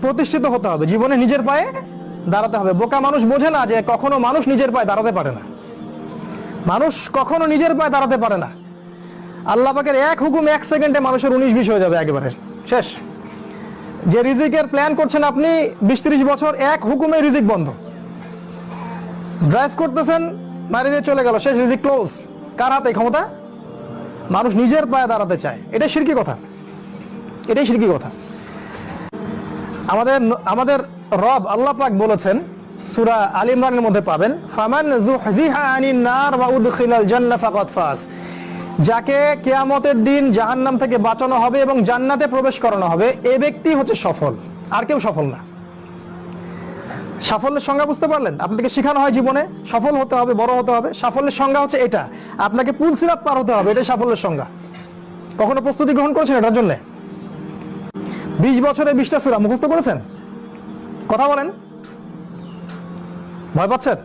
প্রতিষ্ঠিত হতে হবে, জীবনে নিজের পায়ে দাঁড়াতে হবে। বোকা মানুষ বোঝে না যে কখনো মানুষ নিজের পায়ে দাঁড়াতে পারে না। মানুষ কখনো নিজের পায়ে দাঁড়াতে পারে না। আল্লাহ পাকের এক হুকুম 1 সেকেন্ডে মানুষের 19-20 হয়ে যাবে, একেবারে শেষ। যে রিজিকের প্ল্যান করছেন আপনি 20-30 বছর, এক হুকুমে রিজিক বন্ধ। ড্রাইভ করতেছেন, মারি দিয়ে চলে গেল, শেষ, রিজিক ক্লোজ। কার হাতে ক্ষমতা? মানুষ নিজের পায়ে দাঁড়াতে চায়। এটাই শিরকি কথা, এটাই শিরকি কথা। আমাদের রব আল্লাহ পাক বলেছেন, সূরা আল ইমরানের মধ্যে পাবেন, ফামান যুহজিহা আনিন নার ওয়া উদখিলাল জান্নাহ ফাকাদ ফাজ। যাকে কিয়ামতের দিন জাহান্নাম থেকে বাঁচানো হবে এবং জান্নাতে প্রবেশ করানো হবে, এই ব্যক্তি হচ্ছে সফল, আর কেউ সফল না। সাফল্যের সংজ্ঞা বুঝতে পারলেন? আপনাকে শেখানো হয় জীবনে সফল হতে হবে, বড় হতে হবে। সাফল্যের সংজ্ঞা হচ্ছে এটা, আপনাকে পুল সিরাত পার হতে হবে, এটাই সাফল্যের সংজ্ঞা। কখনো প্রস্তুতি গ্রহণ করেছেন এটার জন্য? 20 বছরে 20টা সূরা মুখস্থ করেছেন? কথা বলেন, ভয় পাচ্ছেন?